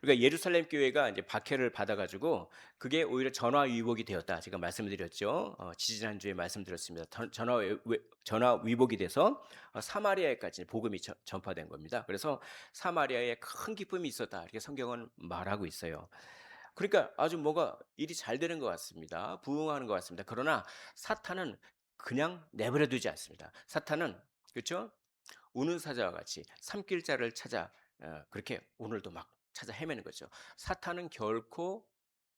우리가 예루살렘 교회가 이제 박해를 받아 가지고 그게 오히려 전화위복이 되었다. 제가 말씀을 드렸죠. 지지난주에 말씀드렸습니다. 전화위복이 돼서 사마리아에까지 복음이 전파된 겁니다. 그래서 사마리아에 큰 기쁨이 있었다. 이렇게 성경은 말하고 있어요. 그러니까 아주 뭐가 일이 잘 되는 것 같습니다. 부흥하는 것 같습니다. 그러나 사탄은 그냥 내버려 두지 않습니다. 사탄은 그렇죠? 우는 사자와 같이 삼킬자를 찾아 그렇게 오늘도 막 찾아 헤매는 거죠. 사탄은 결코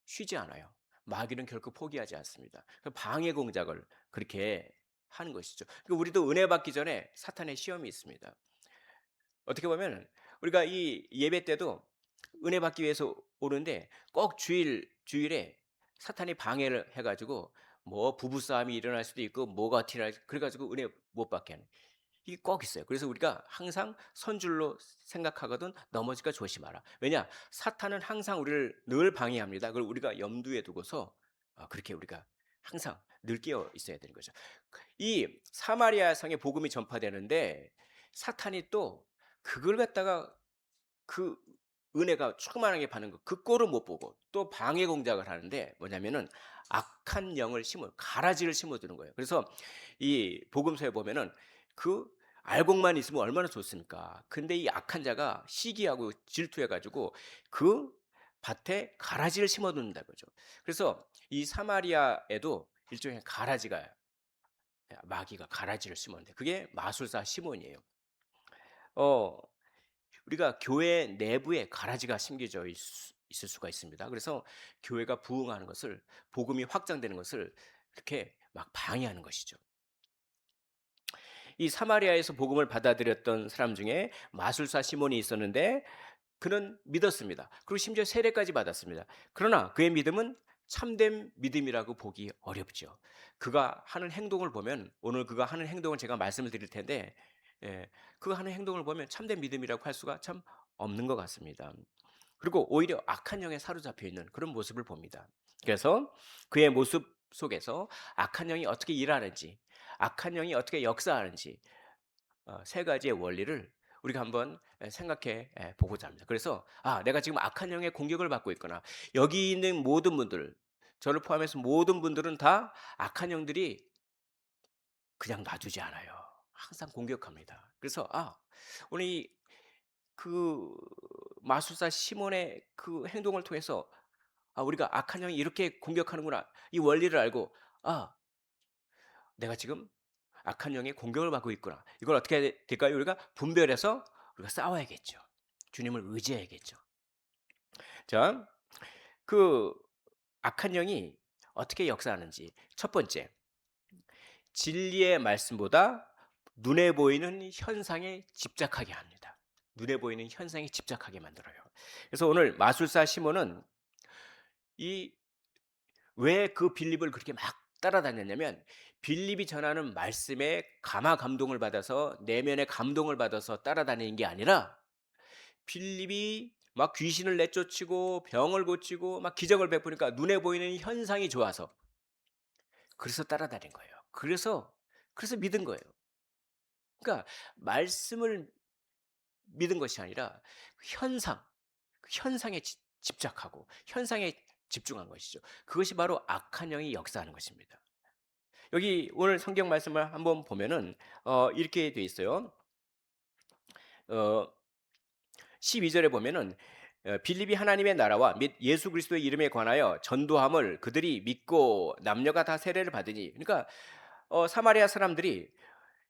쉬지 않아요. 마귀는 결코 포기하지 않습니다. 그 방해 공작을 그렇게 하는 것이죠. 그러니까 우리도 은혜 받기 전에 사탄의 시험이 있습니다. 어떻게 보면 우리가 이 예배 때도 은혜 받기 위해서 오는데 꼭 주일에 사탄이 방해를 해가지고 뭐 부부싸움이 일어날 수도 있고 뭐가 티날 그래가지고 은혜 못 받게 하는 이게 꼭 있어요. 그래서 우리가 항상 선줄로 생각하거든 넘어질까 조심하라. 왜냐? 사탄은 항상 우리를 늘 방해합니다. 그걸 우리가 염두에 두고서 그렇게 우리가 항상 늘 깨어 있어야 되는 거죠. 이 사마리아 성에 복음이 전파되는데 사탄이 또 그걸 갖다가 그 은혜가 충만하게 받는 그 꼴을 못 보고 또 방해 공작을 하는데 뭐냐면은 악한 영을 가라지를 심어두는 거예요. 그래서 이 복음서에 보면은 그 알곡만 있으면 얼마나 좋습니까? 근데 이 악한 자가 시기하고 질투해가지고 그 밭에 가라지를 심어둔다 그죠. 그래서 이 사마리아에도 일종의 가라지가 마귀가 가라지를 심었는데 그게 마술사 시몬이에요. 어, 우리가 교회 내부에 가라지가 심겨져 있을 수가 있습니다. 그래서 교회가 부흥하는 것을 복음이 확장되는 것을 이렇게 막 방해하는 것이죠. 이 사마리아에서 복음을 받아들였던 사람 중에 마술사 시몬이 있었는데 그는 믿었습니다. 그리고 심지어 세례까지 받았습니다. 그러나 그의 믿음은 참된 믿음이라고 보기 어렵죠. 그가 하는 행동을 보면 오늘 그가 하는 행동을 제가 말씀을 드릴 텐데 그가 하는 행동을 보면 참된 믿음이라고 할 수가 참 없는 것 같습니다. 그리고 오히려 악한 영에 사로잡혀 있는 그런 모습을 봅니다. 그래서 그의 모습 속에서 악한 영이 어떻게 일하는지, 악한 영이 어떻게 역사하는지 세 가지의 원리를 우리가 한번 생각해 보고자 합니다. 그래서 내가 지금 악한 영의 공격을 받고 있거나 여기 있는 모든 분들, 저를 포함해서 모든 분들은 다 악한 영들이 그냥 놔두지 않아요. 항상 공격합니다. 그래서 오늘 그 마술사 시몬의 그 행동을 통해서 우리가 악한 영이 이렇게 공격하는구나. 이 원리를 알고 내가 지금 악한 영의 공격을 받고 있구나. 이걸 어떻게 해야 될까요? 우리가 분별해서 우리가 싸워야겠죠. 주님을 의지해야겠죠. 자, 그 악한 영이 어떻게 역사하는지 첫 번째, 진리의 말씀보다 눈에 보이는 현상에 집착하게 합니다. 눈에 보이는 현상에 집착하게 만들어요. 그래서 오늘 마술사 시몬은 이 왜 그 빌립을 그렇게 막 따라다녔냐면 빌립이 전하는 말씀에 감화 감동을 받아서 내면의 감동을 받아서 따라다니는 게 아니라 빌립이 막 귀신을 내쫓고 병을 고치고 막 기적을 베푸니까 눈에 보이는 현상이 좋아서 그래서 따라다닌 거예요. 그래서 믿은 거예요. 그러니까 말씀을 믿은 것이 아니라 현상, 현상에 집착하고 현상에 집중한 것이죠. 그것이 바로 악한 영이 역사하는 것입니다. 여기 오늘 성경 말씀을 한번 보면은 이렇게 돼 있어요. 어 12절에 보면은 빌립이 하나님의 나라와 및 예수 그리스도의 이름에 관하여 전도함을 그들이 믿고 남녀가 다 세례를 받으니 그러니까 사마리아 사람들이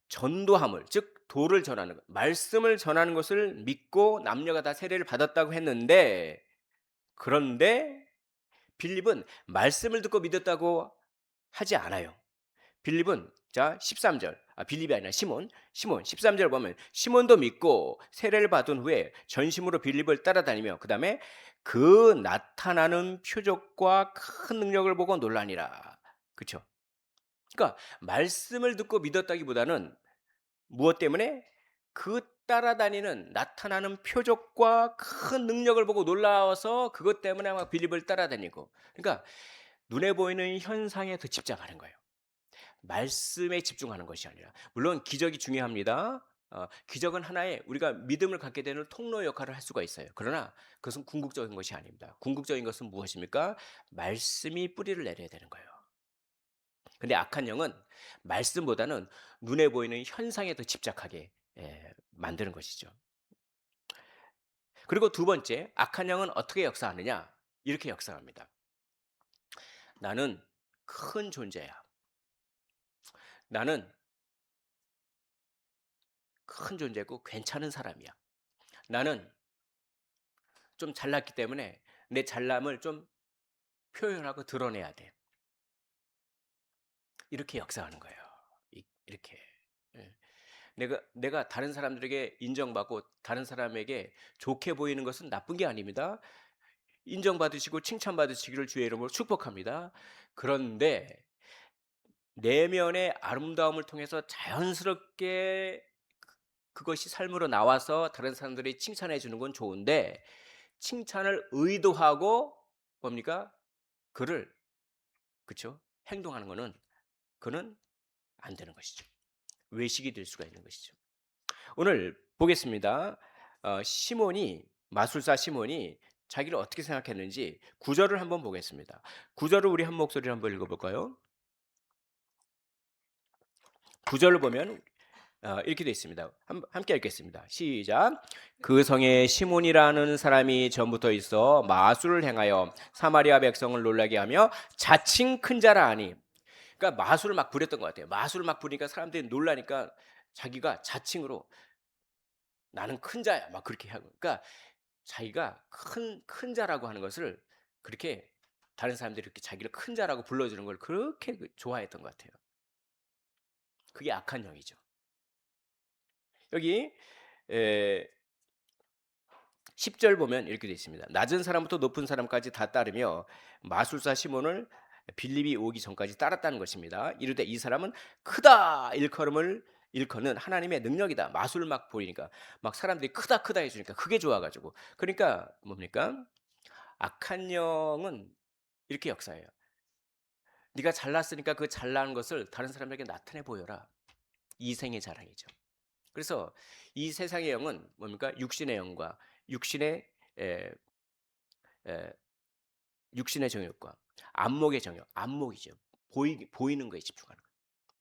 전도함을 즉 도를 전하는 것, 말씀을 전하는 것을 믿고 남녀가 다 세례를 받았다고 했는데 그런데 빌립은 말씀을 듣고 믿었다고 하지 않아요. 빌립은 자 13절 빌립이 아니라 시몬 13절 보면 시몬도 믿고 세례를 받은 후에 전심으로 빌립을 따라다니며 그 다음에 그 나타나는 표적과 큰 능력을 보고 놀라니라. 그렇죠? 그러니까 말씀을 듣고 믿었다기보다는 무엇 때문에 그 따라다니는 나타나는 표적과 큰 능력을 보고 놀라워서 그것 때문에 막 빌립을 따라다니고 그러니까 눈에 보이는 현상에 더 집중하는 거예요. 말씀에 집중하는 것이 아니라 물론 기적이 중요합니다. 기적은 하나의 우리가 믿음을 갖게 되는 통로 역할을 할 수가 있어요. 그러나 그것은 궁극적인 것이 아닙니다. 궁극적인 것은 무엇입니까? 말씀이 뿌리를 내려야 되는 거예요. 근데 악한 영은 말씀보다는 눈에 보이는 현상에 더 집착하게 만드는 것이죠. 그리고 두 번째, 악한 영은 어떻게 역사하느냐? 이렇게 역사합니다. 나는 큰 존재야. 나는 큰 존재고 괜찮은 사람이야. 나는 좀 잘났기 때문에 내 잘남을 좀 표현하고 드러내야 돼. 이렇게 역사하는 거예요. 이렇게. 예. 내가 다른 사람들에게 인정받고 다른 사람에게 좋게 보이는 것은 나쁜 게 아닙니다. 인정받으시고 칭찬받으시기를 주의 이름으로 축복합니다. 그런데 내면의 아름다움을 통해서 자연스럽게 그것이 삶으로 나와서 다른 사람들이 칭찬해 주는 건 좋은데, 칭찬을 의도하고 뭡니까? 그를, 그쵸? 행동하는 거는 그는 안 되는 것이죠. 외식이 될 수가 있는 것이죠. 오늘 보겠습니다. 마술사 시몬이 자기를 어떻게 생각했는지 구절을 한번 보겠습니다. 구절을 우리 한 목소리로 한번 읽어볼까요? 구절을 보면 이렇게 되어 있습니다. 함께 읽겠습니다. 시작. 그 성에 시몬이라는 사람이 전부터 있어 마술을 행하여 사마리아 백성을 놀라게 하며 자칭 큰 자라 하니. 그러니까 마술을 막 부렸던 것 같아요. 마술을 막 부리니까 사람들이 놀라니까 자기가 자칭으로 나는 큰 자야 막 그렇게 하고, 그러니까 자기가 큰 자라고 하는 것을 그렇게 다른 사람들이 이렇게 자기를 큰 자라고 불러주는 걸 그렇게 좋아했던 것 같아요. 그게 악한 영이죠. 여기 에, 10절 보면 이렇게 되어 있습니다. 낮은 사람부터 높은 사람까지 다 따르며 마술사 시몬을 빌립이 오기 전까지 따랐다는 것입니다. 이르되 이 사람은 크다 일컬는 하나님의 능력이다. 마술을 막 보이니까 막 사람들이 크다 크다 해주니까 그게 좋아가지고, 그러니까 뭡니까? 악한 영은 이렇게 역사해요. 네가 잘났으니까 그 잘난 것을 다른 사람에게 나타내 보여라. 이생의 자랑이죠. 그래서 이 세상의 영은 뭡니까? 육신의 영과 육신의 에, 에, 육신의 정욕과 안목의 정욕, 안목이죠. 보이는 거에 집중하는 거,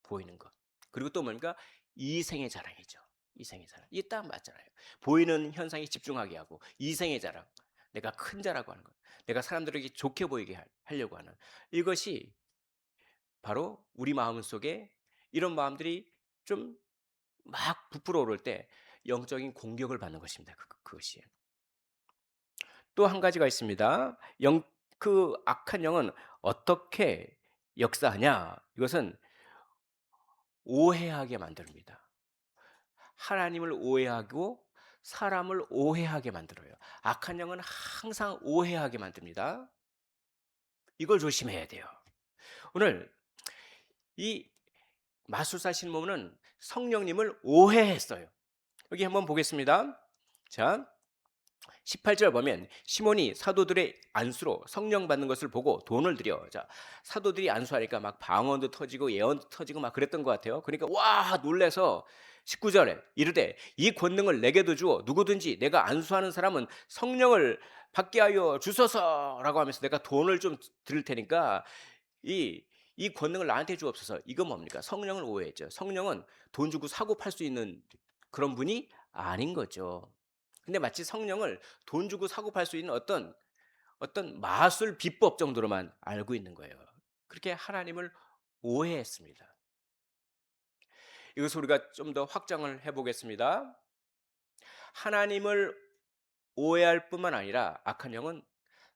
보이는 거. 그리고 또 뭡니까? 이생의 자랑이죠. 이생의 자랑. 이게 딱 맞잖아요. 보이는 현상에 집중하게 하고 이생의 자랑. 내가 큰 자라고 하는 것. 내가 사람들에게 좋게 보이게 하려고 하는 이것이 바로 우리 마음 속에 이런 마음들이 좀 막 부풀어 오를 때 영적인 공격을 받는 것입니다. 그것이. 또 한 가지가 있습니다. 그 악한 영은 어떻게 역사하냐? 이것은 오해하게 만듭니다. 하나님을 오해하고 사람을 오해하게 만들어요. 악한 영은 항상 오해하게 만듭니다. 이걸 조심해야 돼요. 오늘 이 마술사 시몬은 성령님을 오해했어요. 여기 한번 보겠습니다. 자, 18절 보면 시몬이 사도들의 안수로 성령 받는 것을 보고 돈을 들여. 자, 사도들이 안수하니까 막 방언도 터지고 예언도 터지고 막 그랬던 것 같아요. 그러니까 와 놀래서 19절에 이르되 이 권능을 내게도 주어 누구든지 내가 안수하는 사람은 성령을 받게 하여 주소서라고 하면서 내가 돈을 좀 드릴 테니까 이 권능을 나한테 주옵소서. 이건 뭡니까? 성령을 오해했죠. 성령은 돈 주고 사고 팔 수 있는 그런 분이 아닌 거죠. 근데 마치 성령을 돈 주고 사고 팔 수 있는 어떤 마술 비법 정도로만 알고 있는 거예요. 그렇게 하나님을 오해했습니다. 이것을 우리가 좀 더 확장을 해보겠습니다. 하나님을 오해할 뿐만 아니라 악한 영은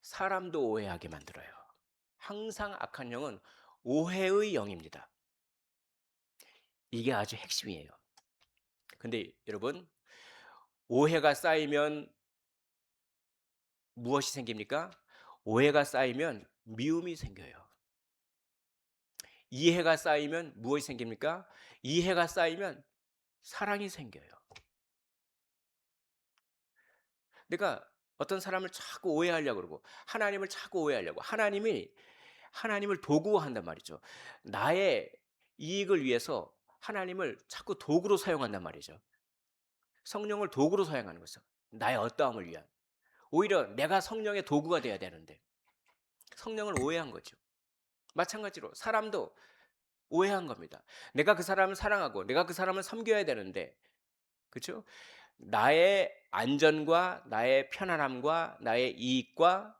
사람도 오해하게 만들어요. 항상 악한 영은 오해의 영입니다. 이게 아주 핵심이에요. 근데 여러분, 오해가 쌓이면 무엇이 생깁니까? 오해가 쌓이면 미움이 생겨요. 이해가 쌓이면 무엇이 생깁니까? 이해가 쌓이면 사랑이 생겨요. 내가 어떤 사람을 자꾸 오해하려고 그러고 하나님을 자꾸 오해하려고 하나님을 도구화한단 말이죠. 나의 이익을 위해서 하나님을 자꾸 도구로 사용한단 말이죠. 성령을 도구로 사용하는 거죠. 나의 어떠함을 위한. 오히려 내가 성령의 도구가 돼야 되는데 성령을 오해한 거죠. 마찬가지로 사람도 오해한 겁니다. 내가 그 사람을 사랑하고 내가 그 사람을 섬겨야 되는데, 그렇죠? 나의 안전과 나의 편안함과 나의 이익과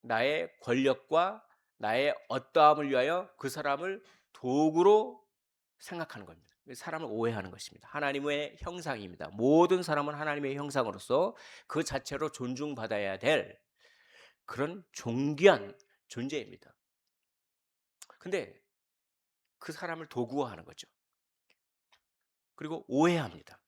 나의 권력과 나의 어떠함을 위하여 그 사람을 도구로 생각하는 겁니다. 사람을 오해하는 것입니다. 하나님의 형상입니다. 모든 사람은 하나님의 형상으로서 그 자체로 존중받아야 될 그런 존귀한 존재입니다. 근데 그 사람을 도구화하는 거죠. 그리고 오해합니다.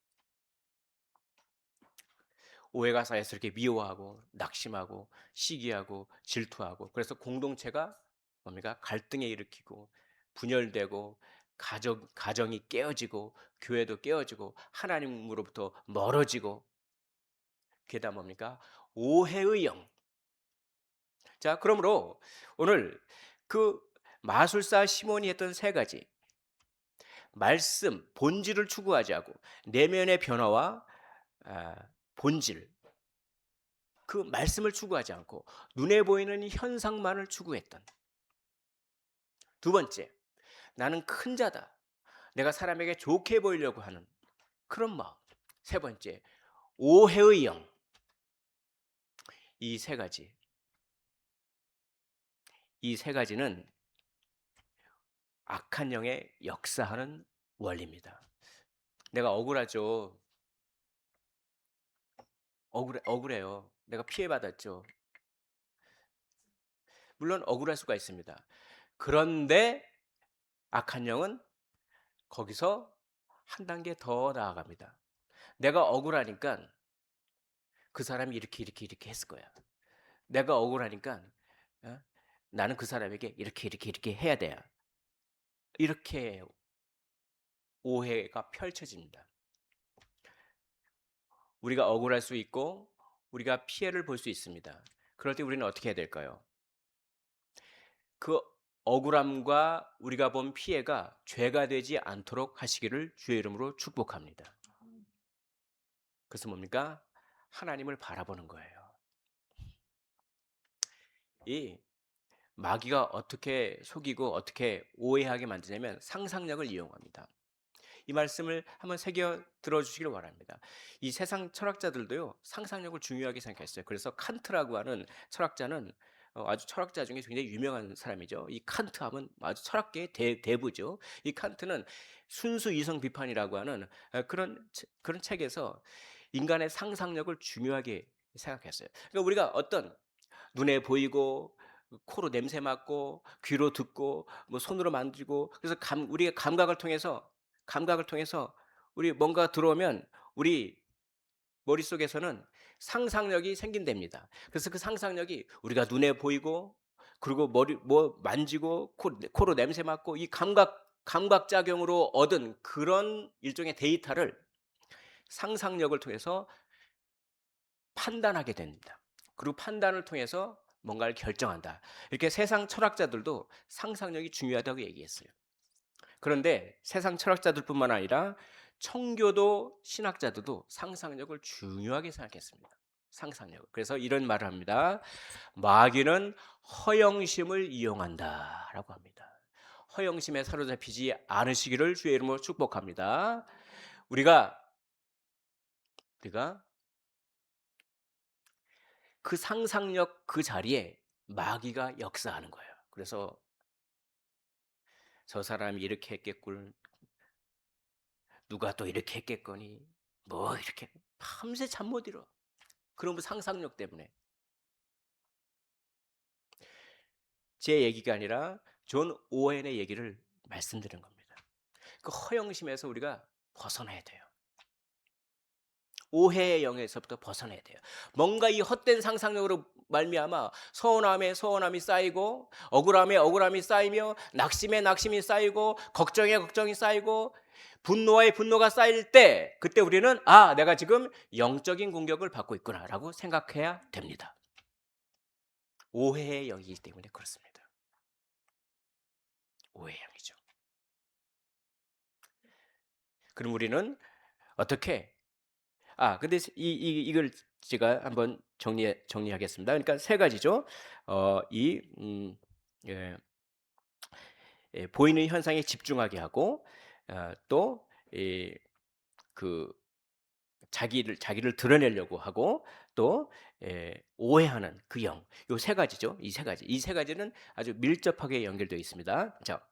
오해가 쌓여서 이렇게 미워하고 낙심하고 시기하고 질투하고, 그래서 공동체가 뭡니까? 갈등에 일으키고 분열되고 가정이 깨어지고 교회도 깨어지고 하나님으로부터 멀어지고, 게다 뭡니까? 오해의 영. 자, 그러므로 오늘 그 마술사 시몬이 했던 세 가지 말씀, 본질을 추구하지 않고 내면의 변화와 본질, 그 말씀을 추구하지 않고 눈에 보이는 현상만을 추구했던. 두 번째, 나는 큰 자다, 내가 사람에게 좋게 보이려고 하는 그런 마음. 세 번째, 오해의 영. 이 세 가지, 이 세 가지는 악한 영의 역사하는 원리입니다. 내가 억울하죠. 억울해요. 내가 피해받았죠. 물론 억울할 수가 있습니다. 그런데 악한 영은 거기서 한 단계 더 나아갑니다. 내가 억울하니까 그 사람이 이렇게 했을 거야. 내가 억울하니까 어? 나는 그 사람에게 이렇게 해야 돼요. 이렇게 오해가 펼쳐집니다. 우리가 억울할 수 있고 우리가 피해를 볼 수 있습니다. 그럴 때 우리는 어떻게 해야 될까요? 그 억울함과 우리가 본 피해가 죄가 되지 않도록 하시기를 주의 이름으로 축복합니다. 그래서 뭡니까? 하나님을 바라보는 거예요. 이 마귀가 어떻게 속이고 어떻게 오해하게 만드냐면 상상력을 이용합니다. 이 말씀을 한번 새겨 들어주시길 바랍니다. 이 세상 철학자들도요, 상상력을 중요하게 생각했어요. 그래서 칸트라고 하는 철학자는 아주 철학자 중에 굉장히 유명한 사람이죠. 이 칸트 하면 아주 철학계의 대부죠. 이 칸트는 순수 이성 비판이라고 하는 그런 책에서 인간의 상상력을 중요하게 생각했어요. 그러니까 우리가 어떤 눈에 보이고 코로 냄새 맡고 귀로 듣고 뭐 손으로 만지고, 그래서 우리의 감각을 통해서 우리 뭔가 들어오면 우리 머릿속에서는 상상력이 생긴답니다. 그래서 그 상상력이 우리가 눈에 보이고 그리고 머리 뭐 만지고 코로 냄새 맡고 이 감각작용으로 얻은 그런 일종의 데이터를 상상력을 통해서 판단하게 됩니다. 그리고 판단을 통해서 뭔가를 결정한다. 이렇게 세상 철학자들도 상상력이 중요하다고 얘기했어요. 그런데 세상 철학자들뿐만 아니라 청교도 신학자들도 상상력을 중요하게 생각했습니다. 상상력. 그래서 이런 말을 합니다. 마귀는 허영심을 이용한다라고 합니다. 허영심에 사로잡히지 않으시기를 주의 이름으로 축복합니다. 우리가 그 상상력 그 자리에 마귀가 역사하는 거예요. 그래서 저 사람이 이렇게 했겠군, 누가 또 이렇게 했겠거니, 뭐 이렇게 밤새 잠 못 이뤄. 그런 상상력 때문에. 제 얘기가 아니라 존 오웬의 얘기를 말씀드린 겁니다. 그 허영심에서 우리가 벗어나야 돼요. 오해의 영에서부터 벗어나야 돼요. 뭔가 이 헛된 상상력으로 말미암아 서운함에 서운함이 쌓이고 억울함에 억울함이 쌓이며 낙심에 낙심이 쌓이고 걱정에 걱정이 쌓이고 분노에 분노가 쌓일 때, 그때 우리는 내가 지금 영적인 공격을 받고 있구나라고 생각해야 됩니다. 오해의 영이기 때문에 그렇습니다. 오해의 영이죠. 그럼 우리는 어떻게 근데 이걸 제가 한번 정리하겠습니다. 그러니까 세 가지죠. 어 이 예 보이는 현상에 집중하게 하고, 또 그 자기를 드러내려고 하고, 또 오해하는 그 영. 요 세 가지죠. 이 세 가지. 이 세 가지는 아주 밀접하게 연결되어 있습니다. 자,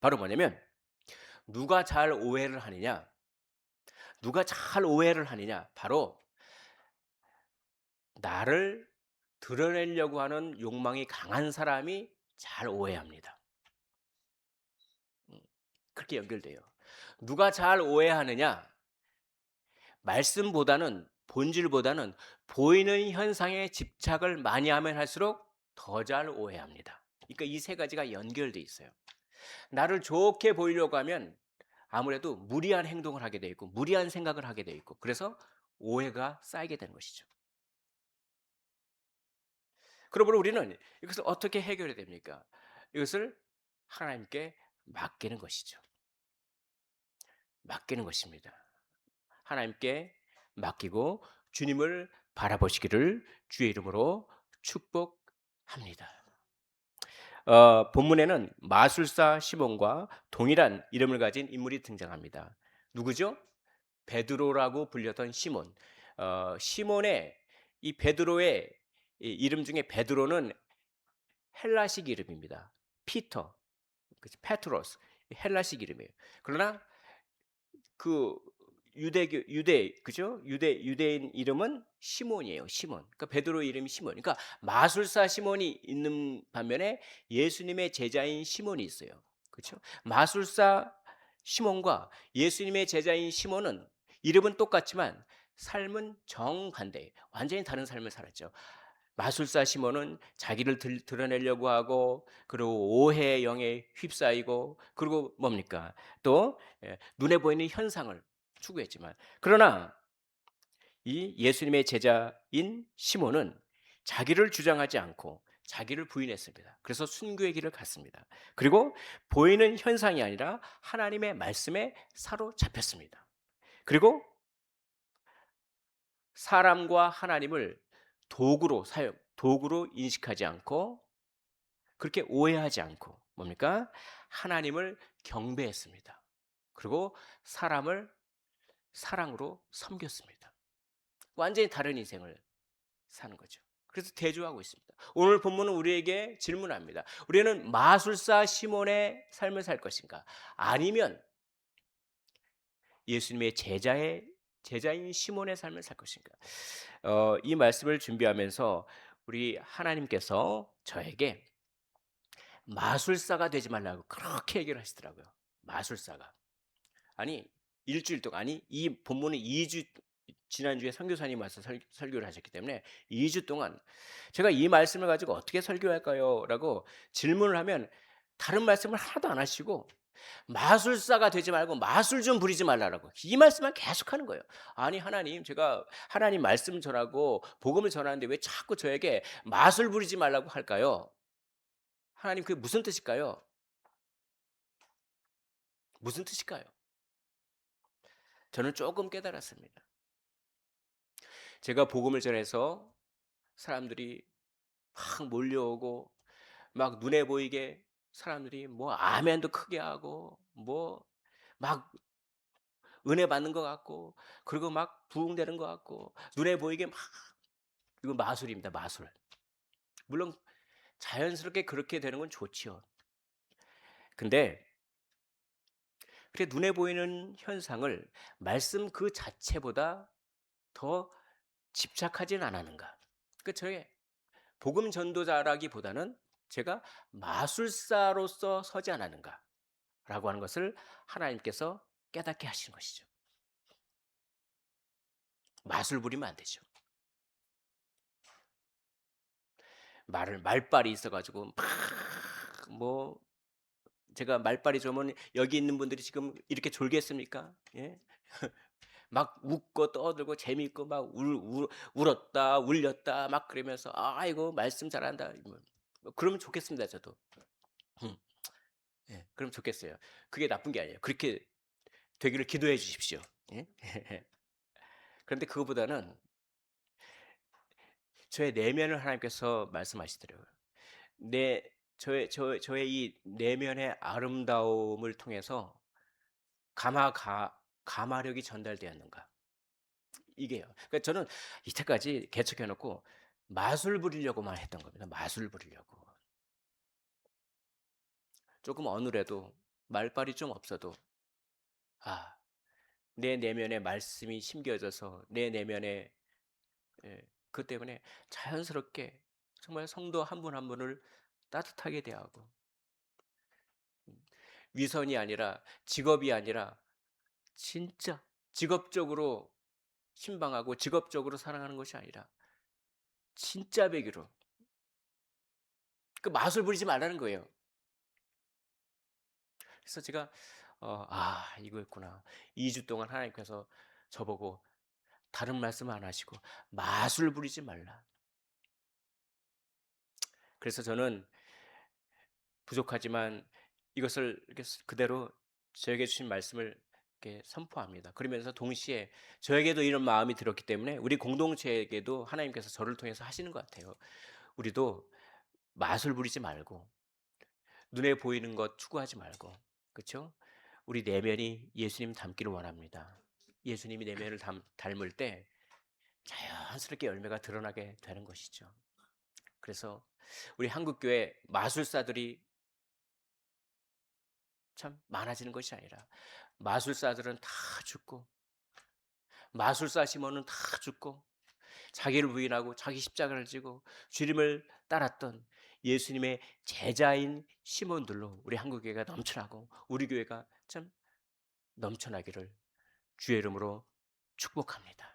바로 뭐냐면 누가 잘 오해를 하느냐? 누가 잘 오해를 하느냐? 바로 나를 드러내려고 하는 욕망이 강한 사람이 잘 오해합니다. 음 그렇게 연결돼요. 누가 잘 오해하느냐? 말씀보다는, 본질보다는 보이는 현상에 집착을 많이 하면 할수록 더 잘 오해합니다. 그러니까 이 세 가지가 연결돼 있어요. 나를 좋게 보이려고 하면 아무래도 무리한 행동을 하게 돼 있고 무리한 생각을 하게 돼 있고, 그래서 오해가 쌓이게 되는 것이죠. 그러므로 우리는 이것을 어떻게 해결해야 됩니까? 이것을 하나님께 맡기는 것이죠. 맡기는 것입니다. 하나님께 맡기고 주님을 바라보시기를 주의 이름으로 축복합니다. 본문에는 마술사 시몬과 동일한 이름을 가진 인물이 등장합니다. 누구죠? 베드로라고 불렸던 시몬. 시몬의 이 베드로의 이 이름 중에 베드로는 헬라식 이름입니다. 피터, 그치, 페트로스, 헬라식 이름이에요. 그러나 그 그죠? 유대인 이름은 시몬이에요. 시몬. 그러니까 베드로 이름이 시몬. 그러니까 마술사 시몬이 있는 반면에 예수님의 제자인 시몬이 있어요. 그렇죠? 마술사 시몬과 예수님의 제자인 시몬은 이름은 똑같지만 삶은 정반대예요. 완전히 다른 삶을 살았죠. 마술사 시몬은 자기를 드러내려고 하고, 그리고 오해의 영에 휩싸이고, 그리고 뭡니까? 또 눈에 보이는 현상을 추구했지만, 그러나 이 예수님의 제자인 시몬은 자기를 주장하지 않고 자기를 부인했습니다. 그래서 순교의 길을 갔습니다. 그리고 보이는 현상이 아니라 하나님의 말씀에 사로잡혔습니다. 그리고 사람과 하나님을 도구로 인식하지 않고, 그렇게 오해하지 않고, 뭡니까? 하나님을 경배했습니다. 그리고 사람을 사랑으로 섬겼습니다. 완전히 다른 인생을 사는 거죠. 그래서 대조하고 있습니다. 오늘 본문은 우리에게 질문합니다. 우리는 마술사 시몬의 삶을 살 것인가? 아니면 예수님의 제자인 시몬의 삶을 살 것인가? 이 말씀을 준비하면서 우리 하나님께서 저에게 마술사가 되지 말라고 그렇게 얘기를 하시더라고요. 마술사가. 아니, 일주일 동안, 아니 이 본문은 2주, 지난주에 선교사님 와서 설교를 하셨기 때문에 2주 동안 제가 이 말씀을 가지고 어떻게 설교할까요? 라고 질문을 하면 다른 말씀을 하나도 안 하시고 마술사가 되지 말고 마술 좀 부리지 말라라고 이 말씀만 계속하는 거예요. 아니 하나님, 제가 하나님 말씀 전하고 복음을 전하는데 왜 자꾸 저에게 마술 부리지 말라고 할까요? 하나님, 그게 무슨 뜻일까요? 무슨 뜻일까요? 저는 조금 깨달았습니다. 제가 복음을 전해서 사람들이 막 몰려오고 막 눈에 보이게 사람들이 뭐 아멘도 크게 하고 뭐 막 은혜 받는 것 같고, 그리고 막 부흥되는 것 같고 눈에 보이게 막, 이거 마술입니다. 마술. 물론 자연스럽게 그렇게 되는 건 좋지요. 근데 그래, 눈에 보이는 현상을 말씀 그 자체보다 더 집착하진 않았는가? 그 저의 복음 전도자라기보다는 제가 마술사로서 서지 않았는가라고 하는 것을 하나님께서 깨닫게 하신 것이죠. 마술 부리면 안 되죠. 말빨이 있어가지고 막뭐, 제가 말빨이 좋으면 여기 있는 분들이 지금 이렇게 졸겠습니까? 예? 막 웃고 떠들고 재미있고 막 울었다 울렸다 막 그러면서 아이고 말씀 잘한다, 뭐 그러면 좋겠습니다. 저도. 음, 예, 그럼 좋겠어요. 그게 나쁜 게 아니에요. 그렇게 되기를 기도해 주십시오. 예? 그런데 그거보다는 저의 내면을 하나님께서 말씀하시더라고요. 내 저의 이 내면의 아름다움을 통해서 가마력이 전달되었는가. 이게요. 그러니까 저는 이때까지 개척해 놓고 마술 부리려고만 했던 겁니다. 마술 부리려고. 조금 어눌해도 말발이 좀 없어도 아 내 내면에 말씀이 심겨져서 내 내면에 예 그것 때문에 자연스럽게 정말 성도 한 분 한 분을 따뜻하게 대하고 위선이 아니라 직업이 아니라 진짜 직업적으로 신방하고 직업적으로 사랑하는 것이 아니라 진짜 배기로 그 마술 부리지 말라는 거예요. 그래서 제가 이거였구나. 2주 동안 하나님께서 저보고 다른 말씀 안 하시고 "마술 부리지 말라." 그래서 저는 부족하지만 이것을 이렇게 그대로 저에게 주신 말씀을 이렇게 선포합니다. 그러면서 동시에 저에게도 이런 마음이 들었기 때문에 우리 공동체에게도 하나님께서 저를 통해서 하시는 것 같아요. 우리도 마술 부리지 말고 눈에 보이는 것 추구하지 말고 그쵸? 우리 내면이 예수님 닮기를 원합니다. 예수님이 내면을 닮을 때 자연스럽게 열매가 드러나게 되는 것이죠. 그래서 우리 한국 교회 마술사들이 참 많아지는 것이 아니라 마술사들은 다 죽고 마술사 시몬은 다 죽고 자기를 부인하고 자기 십자가를 지고 주님을 따랐던 예수님의 제자인 시몬들로 우리 한국 교회가 넘쳐나고 우리 교회가 참 넘쳐나기를 주의 이름으로 축복합니다.